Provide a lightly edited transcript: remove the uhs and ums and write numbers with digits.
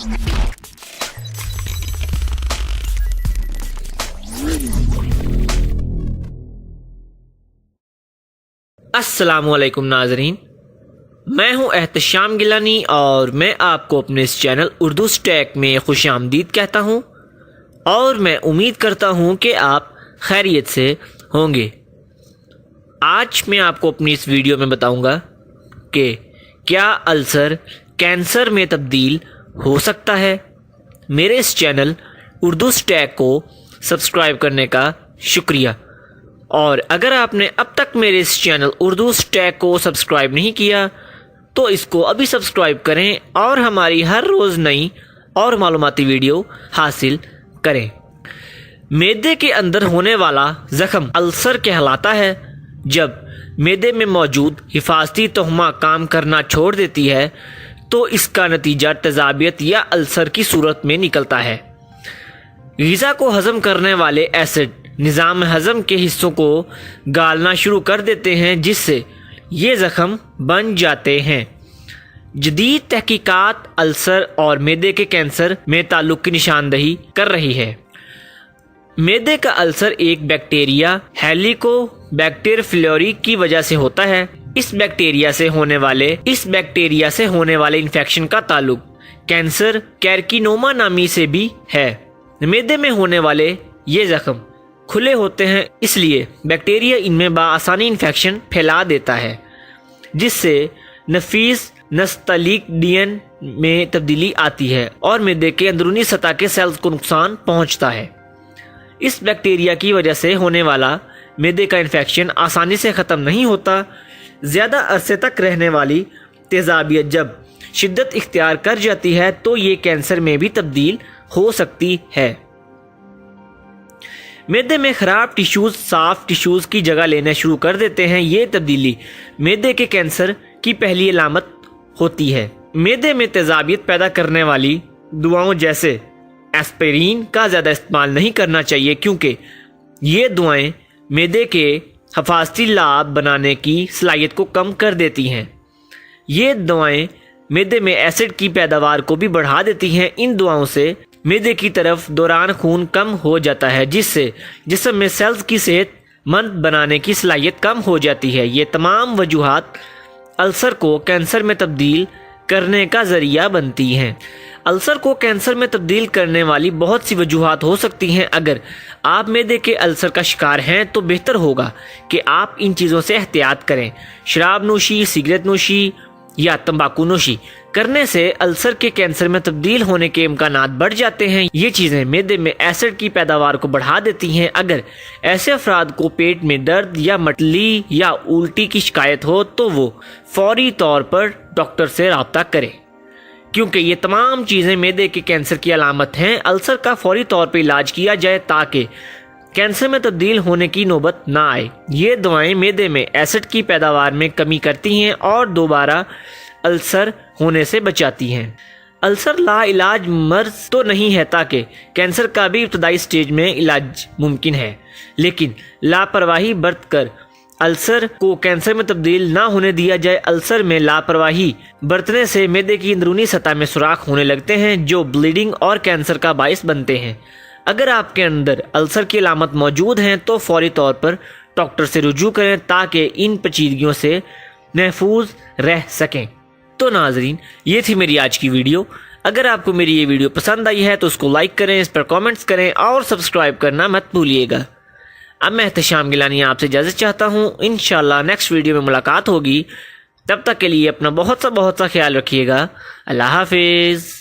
अस्सलामुअलैकुम नाजरीन, मैं हूं एहतशाम गिलानी और मैं आपको अपने इस चैनल उर्दू स्टैक में खुश आमदीद कहता हूं और मैं उम्मीद करता हूं कि आप खैरियत से होंगे। आज मैं आपको अपनी इस वीडियो में बताऊंगा कि क्या अल्सर कैंसर में तब्दील हो सकता है। मेरे इस चैनल उर्दू स्टैक को सब्सक्राइब करने का शुक्रिया, और अगर आपने अब तक मेरे इस चैनल उर्दू स्टैक को सब्सक्राइब नहीं किया तो इसको अभी सब्सक्राइब करें और हमारी हर रोज़ नई और मालूमाती वीडियो हासिल करें। मैदे के अंदर होने वाला ज़ख्म अल्सर कहलाता है। जब मैदे में मौजूद हिफाजती तोहमा काम करना छोड़ देती है तो इसका नतीजा तेज़ाबियत या अल्सर की सूरत में निकलता है। ग़िज़ा को हज़म करने वाले एसिड निज़ाम हज़म के हिस्सों को गालना शुरू कर देते हैं, जिससे ये ज़ख्म बन जाते हैं। जदीद तहकीकात अल्सर और मैदे के कैंसर में ताल्लुक़ की निशानदही कर रही है। मैदे का अल्सर एक बैक्टीरिया हेलिकोबैक्टर फ्लोरी की वजह से होता है। इस बैक्टीरिया से होने वाले इन्फेक्शन का ताल्लुक़ कैंसर कैर्किनोमा नामी से भी है। मैदे में होने वाले ये ज़ख्म खुले होते हैं, इसलिए बैक्टीरिया इनमें बआसानी इन्फेक्शन फैला देता है, जिससे नफीस नस्तलीक डीएन में तब्दीली आती है और मैदे के अंदरूनी सतह के सेल्स को नुकसान पहुंचता है। इस बैक्टीरिया की वजह से होने वाला मैदे का इन्फेक्शन आसानी से ख़त्म नहीं होता। ज़्यादा अरसे तक रहने वाली तेज़ाबियत जब शिद्दत इख्तियार कर जाती है तो ये कैंसर में भी तब्दील हो सकती है। मैदे में ख़राब टिश्यूज़ साफ़ टिश्यूज़ की जगह लेना शुरू कर देते हैं। ये तब्दीली मैदे के कैंसर की पहली अलामत होती है। मैदे में तेज़ाबियत पैदा करने वाली दवाओं जैसे एस्पिरिन का ज़्यादा इस्तेमाल नहीं करना चाहिए, क्योंकि ये दवाएं मैदे के हिफाजती लाभ बनाने की सलाहियत को कम कर देती हैं। ये दवाएं मैदे में एसिड की पैदावार को भी बढ़ा देती हैं। इन दवाओं से मैदे की तरफ दौरान खून कम हो जाता है, जिससे जिस्म में सेल्स की सेहतमंद बनाने की सलाहियत कम हो जाती है। ये तमाम वजूहात अल्सर को कैंसर में तब्दील करने का ज़रिया बनती हैं। अल्सर को कैंसर में तब्दील करने वाली बहुत सी वजूहात हो सकती हैं। अगर आप मैदे के अल्सर का शिकार हैं तो बेहतर होगा कि आप इन चीज़ों से एहतियात करें। शराब नोशी, सिगरेट नोशी या तंबाकू नोशी करने से अल्सर के कैंसर में तब्दील होने के इम्कानात बढ़ जाते हैं। ये चीज़ें मैदे में एसिड की पैदावार को बढ़ा देती हैं। अगर ऐसे अफराद को पेट में दर्द या मटली या उल्टी की शिकायत हो तो वो फौरी तौर पर डॉक्टर से रब्ता करें, क्योंकि ये तमाम चीज़ें मैदे के कैंसर की अलामत हैं। अल्सर का फौरी तौर पर इलाज किया जाए ताकि कैंसर में तब्दील होने की नौबत ना आए। ये दवाएं मैदे में एसिड की पैदावार में कमी करती हैं और दोबारा अल्सर होने से बचाती हैं। अल्सर लाइलाज मर्ज तो नहीं है, ताकि कैंसर का भी इब्तदाई स्टेज में इलाज मुमकिन है, लेकिन लापरवाही बरतकर अल्सर को कैंसर में तब्दील ना होने दिया जाए। अल्सर में लापरवाही बरतने से मैदे की अंदरूनी सतह में सुराख होने लगते हैं, जो ब्लीडिंग और कैंसर का बायस बनते हैं। अगर आपके अंदर अल्सर की अलामत मौजूद हैं तो फौरी तौर पर डॉक्टर से रुजू करें ताकि इन पेचीदगियों से महफूज रह सकें। तो नाजरीन, ये थी मेरी आज की वीडियो। अगर आपको मेरी ये वीडियो पसंद आई है तो उसको लाइक करें, इस पर कमेंट्स करें और सब्सक्राइब करना मत भूलिएगा। अब मैं एहतशाम गिलानी आपसे इजाज़त चाहता हूँ। इंशाल्लाह नेक्स्ट वीडियो में मुलाकात होगी। तब तक के लिए अपना बहुत सा ख्याल रखिएगा। अल्लाह हाफिज़।